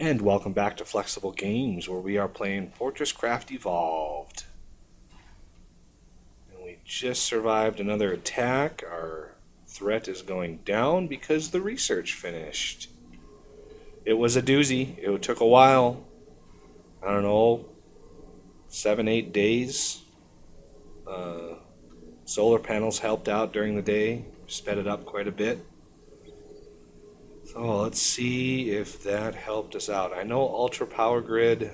And welcome back to Flexible Games, where we are playing FortressCraft Evolved. And we just survived another attack. Our threat is going down because the research finished. It was a doozy. It took a while. I don't know, 7, 8 days. Solar panels helped out during the day, sped it up quite a bit. So let's see if that helped us out. I know Ultra Power Grid,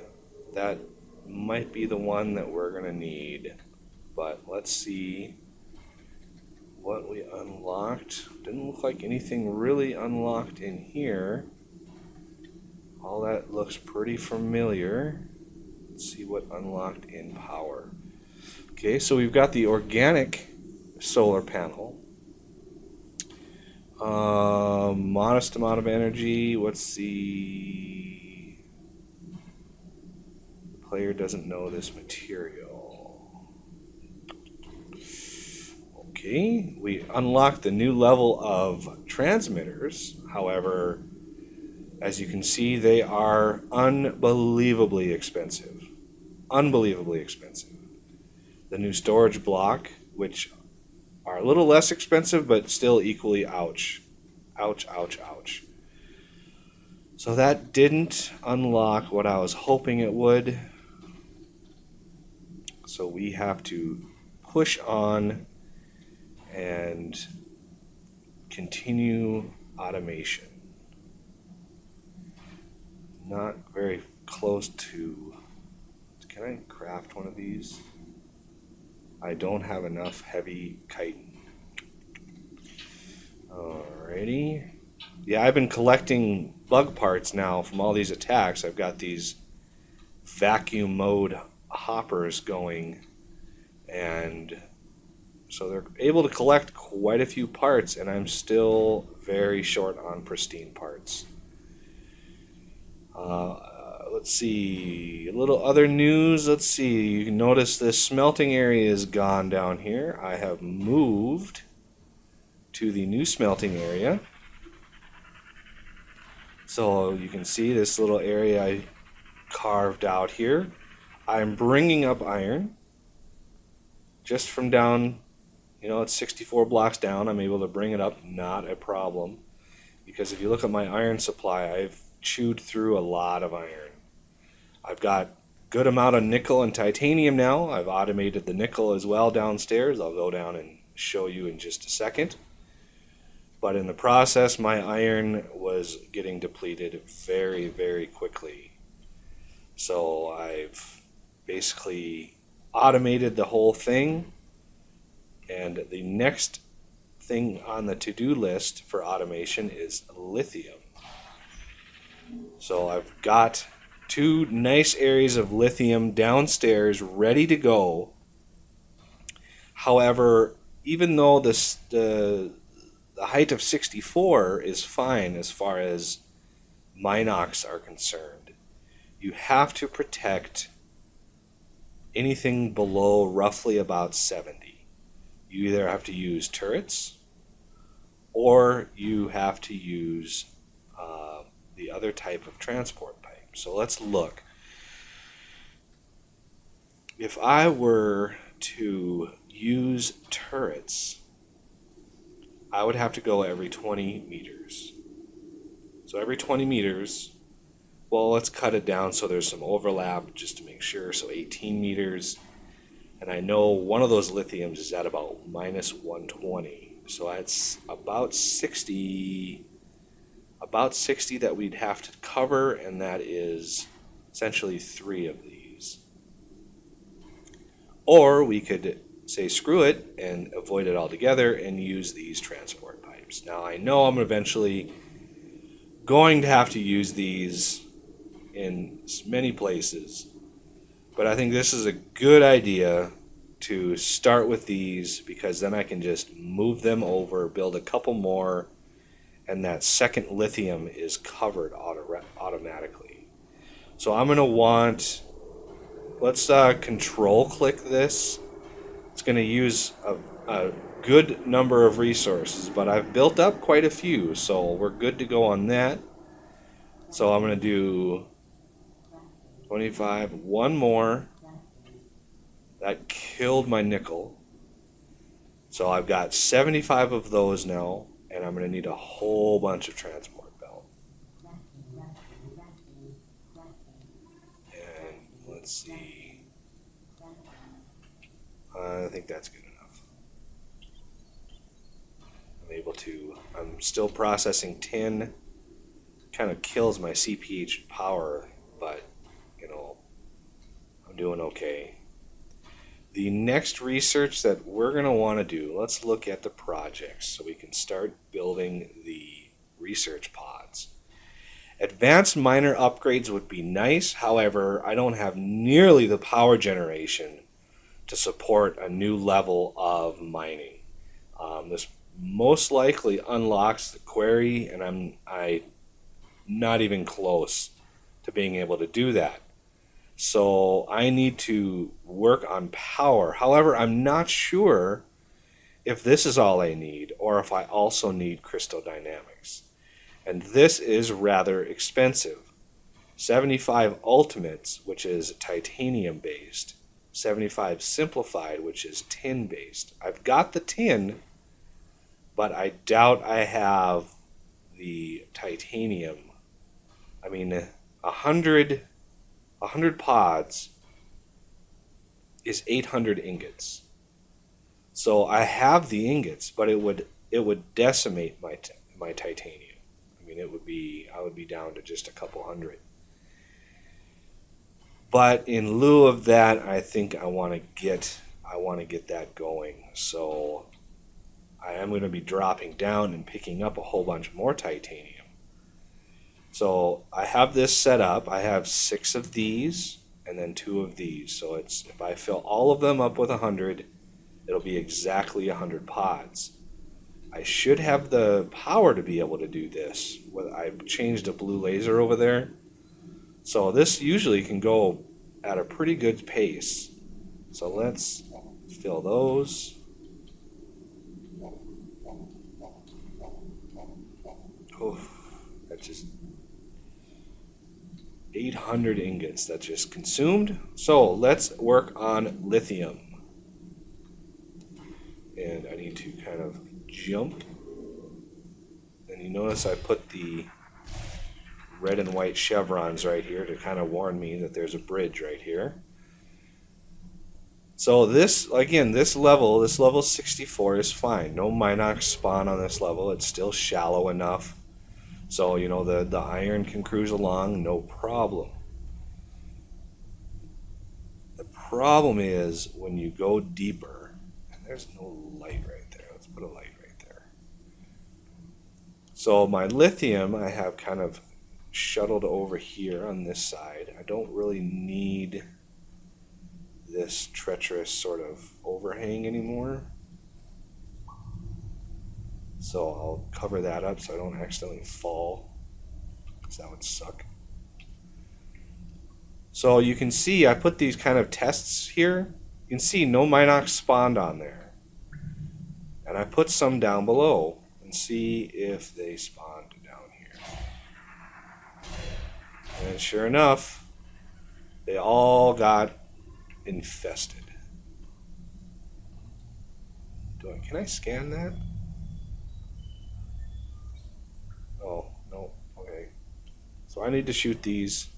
that might be the one that we're going to need. But let's see what we unlocked. Didn't look like anything really unlocked in here. All that looks pretty familiar. Let's see what unlocked in power. Okay, so we've got the organic solar panel. Modest amount of energy. What's the player doesn't know this material. Okay, we unlocked the new level of transmitters. However, as you can see, they are unbelievably expensive. Unbelievably expensive. The new storage block, which are a little less expensive, but still equally ouch. Ouch, ouch, ouch. So that didn't unlock what I was hoping it would. So we have to push on and continue automation. Not very close to... Can I craft one of these? I don't have enough heavy chitin. Alrighty. Yeah, I've been collecting bug parts now from all these attacks. I've got these vacuum mode hoppers going, and so they're able to collect quite a few parts, and I'm still very short on pristine parts. Let's see, a little other news. Let's see, you can notice this smelting area is gone down here. I have moved to the new smelting area. So you can see this little area I carved out here. I'm bringing up iron just from down, it's 64 blocks down. I'm able to bring it up, not a problem. Because if you look at my iron supply, I've chewed through a lot of iron. I've got good amount of nickel and titanium now. I've automated the nickel as well downstairs. I'll go down and show you in just a second. But in the process, my iron was getting depleted very, very quickly. So I've basically automated the whole thing. And the next thing on the to-do list for automation is lithium. So I've got 2 nice areas of lithium downstairs ready to go. However, even though the height of 64 is fine as far as Minox are concerned, you have to protect anything below roughly about 70. You either have to use turrets or you have to use the other type of transport pipe. So let's look. If I were to use turrets, I would have to go every 20 meters. So every 20 meters, well, let's cut it down so there's some overlap just to make sure. So 18 meters. And I know one of those lithiums is at about minus 120. So that's about 60 that we'd have to cover, and that is essentially 3 of these. Or we could say screw it and avoid it altogether and use these transport pipes. Now I know I'm eventually going to have to use these in many places, but I think this is a good idea to start with these, because then I can just move them over, build a couple more, and that second lithium is covered automatically. So I'm going to want, let's control click this. It's going to use a good number of resources, but I've built up quite a few, so we're good to go on that. So I'm going to do 25, one more. That killed my nickel. So I've got 75 of those now, and I'm going to need a whole bunch of transport belt. And let's see. I think that's good enough. I'm still processing tin. Kind of kills my CPH power, but, you know, I'm doing okay. The next research that we're going to want to do, let's look at the projects so we can start building the research pods. Advanced miner upgrades would be nice. However, I don't have nearly the power generation to support a new level of mining. This most likely unlocks the query, and I'm not even close to being able to do that. So I need to work on power. However, I'm not sure if this is all I need or if I also need crystal dynamics. And this is rather expensive. 75 ultimates, which is titanium based. 75 simplified, which is tin based. I've got the tin, but I doubt I have the titanium. I mean, 100 pods is 800 ingots. So I have the ingots, but it would decimate my titanium. I mean, I would be down to just a couple hundred. But in lieu of that, I think I want to get that going. So I am going to be dropping down and picking up a whole bunch more titanium. So I have this set up. I have 6 of these and then 2 of these. So if I fill all of them up with 100, it'll be exactly 100 pods. I should have the power to be able to do this. I've changed a blue laser over there. So this usually can go at a pretty good pace. So let's fill those. Oh, that's just 800 ingots that just consumed. So let's work on lithium. And I need to kind of jump. And you notice I put the red and white chevrons right here to kind of warn me that there's a bridge right here. So this level 64 is fine. No Minox spawn on this level. It's still shallow enough. So, you know, the iron can cruise along, no problem. The problem is when you go deeper, and there's no light right there. Let's put a light right there. So my lithium I have kind of shuttled over here on this side. I don't really need this treacherous sort of overhang anymore. So I'll cover that up so I don't accidentally fall, because that would suck. So you can see I put these kind of tests here. You can see no Minox spawned on there. And I put some down below and see if they spawned down here. And sure enough, they all got infested. Can I scan that? Oh, no. Okay. So I need to shoot these.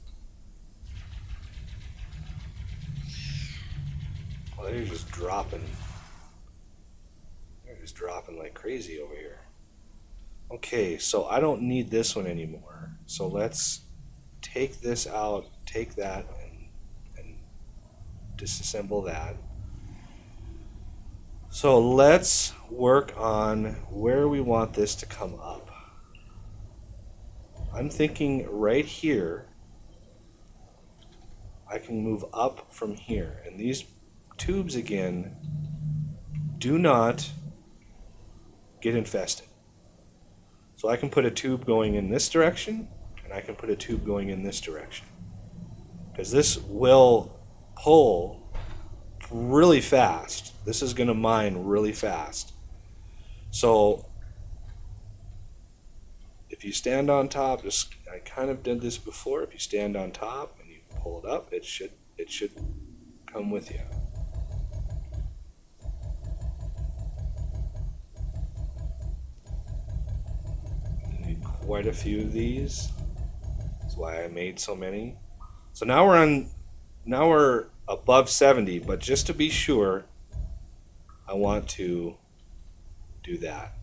Oh, they're just dropping. They're just dropping like crazy over here. Okay, so I don't need this one anymore. So let's take this out, take that, and disassemble that. So let's work on where we want this to come up. I'm thinking right here, I can move up from here. And these tubes, again, do not get infested. So I can put a tube going in this direction, and I can put a tube going in this direction. Because this will pull really fast. This is going to mine really fast. So if if you stand on top, just I kind of did this before. If you stand on top and you pull it up, it should come with you. You need quite a few of these. That's why I made so many. So now we're above 70, but just to be sure, I want to do that.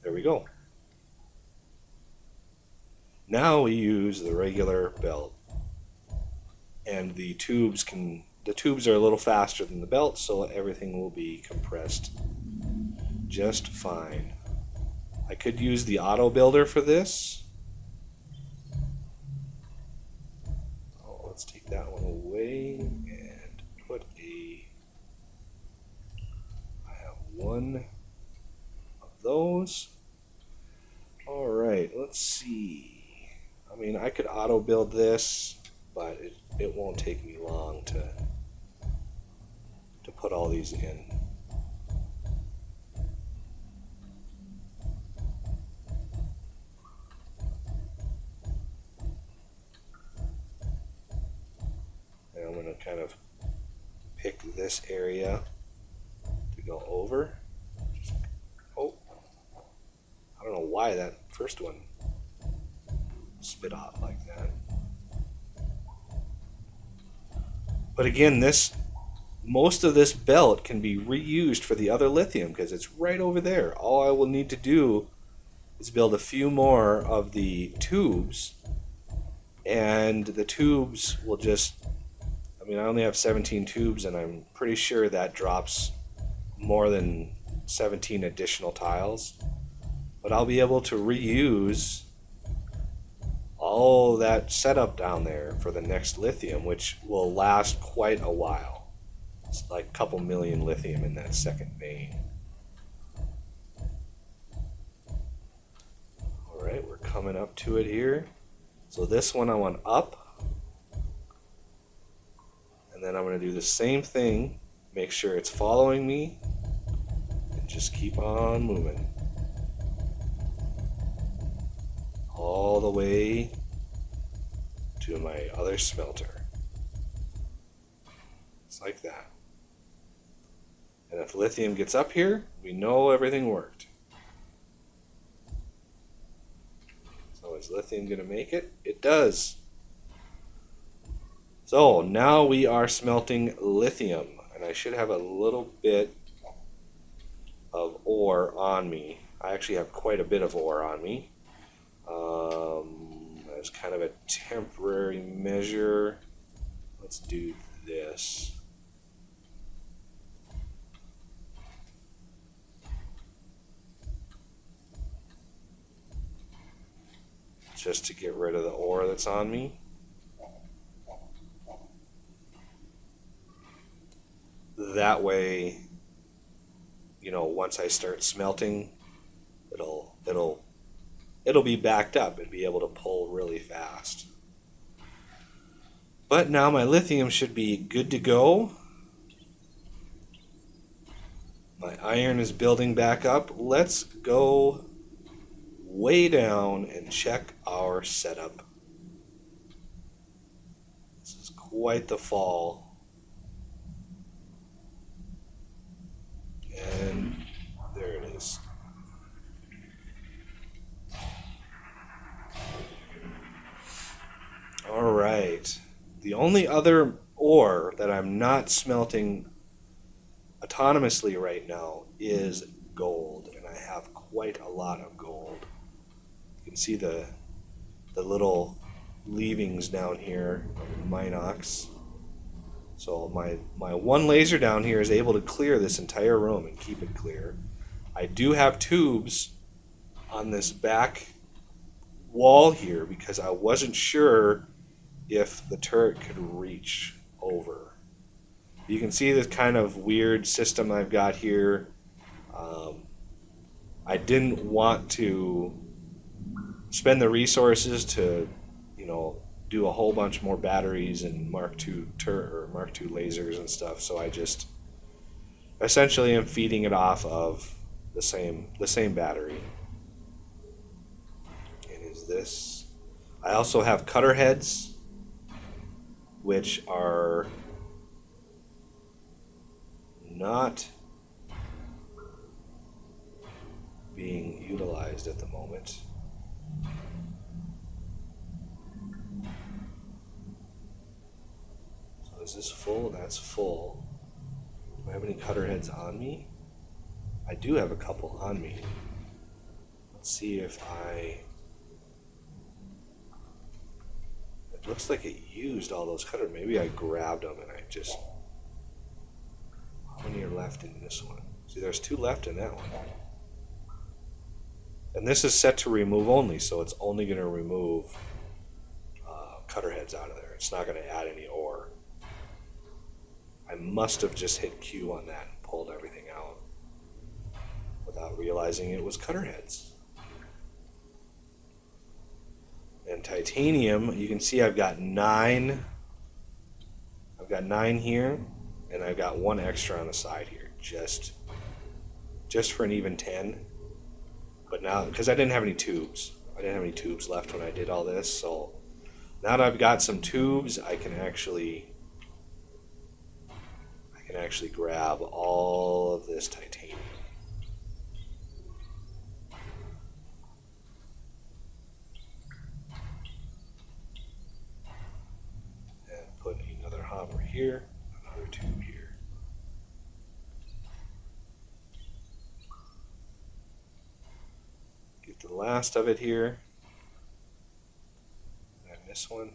There we go. Now we use the regular belt, and the tubes are a little faster than the belt, so everything will be compressed just fine. I could use the auto builder for this. Oh, let's take that one away and put I have one of those. All right, let's see. I mean, I could auto build this, but it won't take me long to put all these in. And I'm going to kind of pick this area to go over. Oh, I don't know why that first one spit off like that. But again, most of this belt can be reused for the other lithium because it's right over there. All I will need to do is build a few more of the tubes, and the tubes will just, I mean, I only have 17 tubes, and I'm pretty sure that drops more than 17 additional tiles. But I'll be able to reuse all that setup down there for the next lithium, which will last quite a while. It's like a couple million lithium in that second vein. Alright, we're coming up to it here. So this one I want up. And then I'm going to do the same thing. Make sure it's following me. And just keep on moving. All the way to my other smelter. It's like that. And if lithium gets up here, we know everything worked. So is lithium going to make it? It does. So now we are smelting lithium, and I should have a little bit of ore on me. I actually have quite a bit of ore on me. As kind of a temporary measure, let's do this. Just to get rid of the ore that's on me. That way, you know, once I start smelting, it'll be backed up and be able to pull really fast. But now my lithium should be good to go. My iron is building back up. Let's go way down and check our setup. This is quite the fall. And there it is. All right. The only other ore that I'm not smelting autonomously right now is gold, and I have quite a lot of gold. You can see the little leavings down here of Minox. So my one laser down here is able to clear this entire room and keep it clear. I do have tubes on this back wall here because I wasn't sure if the turret could reach over. You can see this kind of weird system I've got here. I didn't want to spend the resources to, you know, do a whole bunch more batteries and Mark II Mark II lasers and stuff. So I just essentially am feeding it off of the same battery. And is this? I also have cutter heads, which are not being utilized at the moment. So is this full? That's full. Do I have any cutter heads on me? I do have a couple on me. Let's see if it looks like it used all those cutter. Maybe I grabbed them and I just... How many are left in this one? See, there's 2 left in that one. And this is set to remove only, so it's only going to remove cutter heads out of there. It's not going to add any ore. I must have just hit Q on that and pulled everything out without realizing it was cutter heads. And titanium, you can see I've got 9. I've got 9 here, and I've got 1 extra on the side here, just for an even 10. But now, because I didn't have any tubes, left when I did all this, so now that I've got some tubes, I can actually grab all of this titanium. And put another hopper here, another tube here. Get the last of it here. Did I miss one?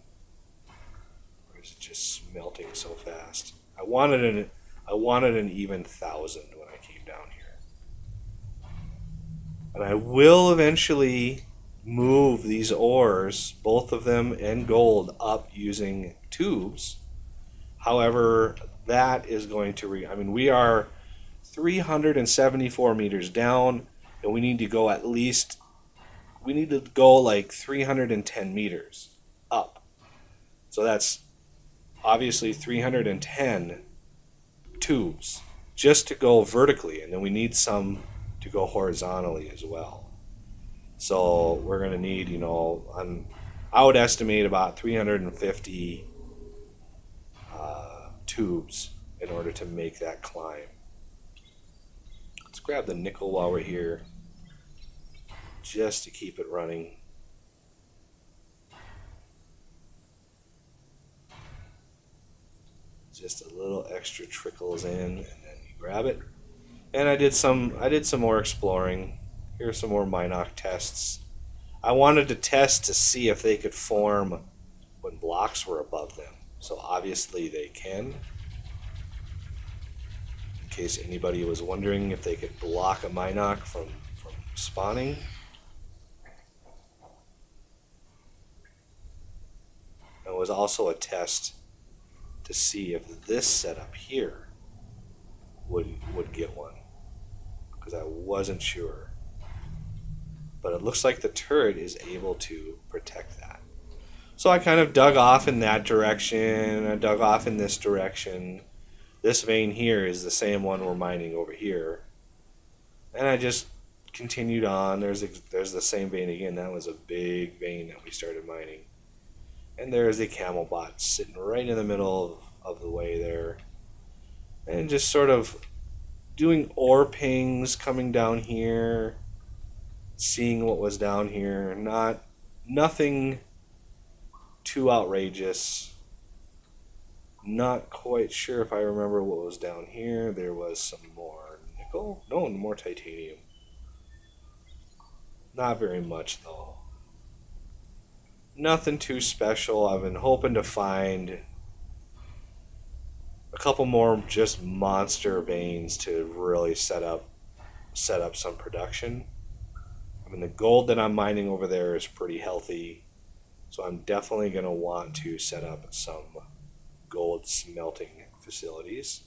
Or is it just smelting so fast? I wanted an even 1,000 when I came down here. And I will eventually move these ores, both of them and gold, up using tubes. However, that is going to we are 374 meters down, and we need to go like 310 meters up. So that's obviously 310 tubes just to go vertically, and then we need some to go horizontally as well. So we're going to need, I would estimate about 350 tubes in order to make that climb. Let's grab the nickel while we're here, just to keep it running. Just a little extra trickles in, and then you grab it. And I did some more exploring. Here's some more Minoc tests. I wanted to test to see if they could form when blocks were above them. So obviously they can. In case anybody was wondering if they could block a Minoc from spawning. It was also a test to see if this setup here would get one, because I wasn't sure. But it looks like the turret is able to protect that. So I kind of dug off in that direction, I dug off in this direction. This vein here is the same one we're mining over here. And I just continued on. There's the same vein again. That was a big vein that we started mining. And there's the camel bot sitting right in the middle of the way there. And just sort of doing ore pings, coming down here, seeing what was down here. Nothing too outrageous. Not quite sure if I remember what was down here. There was some more nickel. No, more titanium. Not very much though. Nothing too special. I've been hoping to find a couple more just monster veins to really set up some production. The gold that I'm mining over there is pretty healthy, so I'm definitely going to want to set up some gold smelting facilities.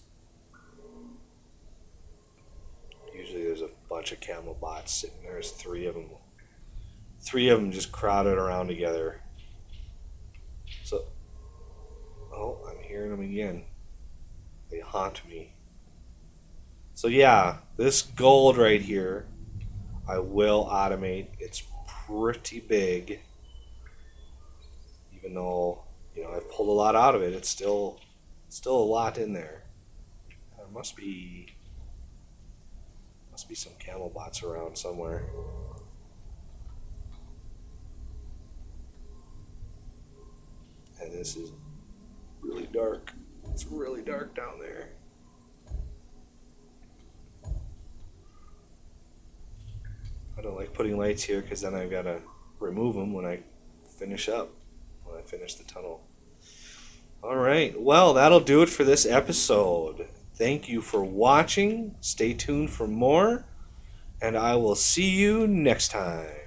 Usually there's a bunch of camel bots sitting there. There's 3 of them. 3 of them just crowded around together. So, I'm hearing them again. They haunt me. So yeah, this gold right here, I will automate. It's pretty big, even though I've pulled a lot out of it. It's still a lot in there. There must be some camel bots around somewhere. And this is really dark. It's really dark down there. I don't like putting lights here because then I've got to remove them when I finish the tunnel. All right, well, that'll do it for this episode. Thank you for watching. Stay tuned for more, and I will see you next time.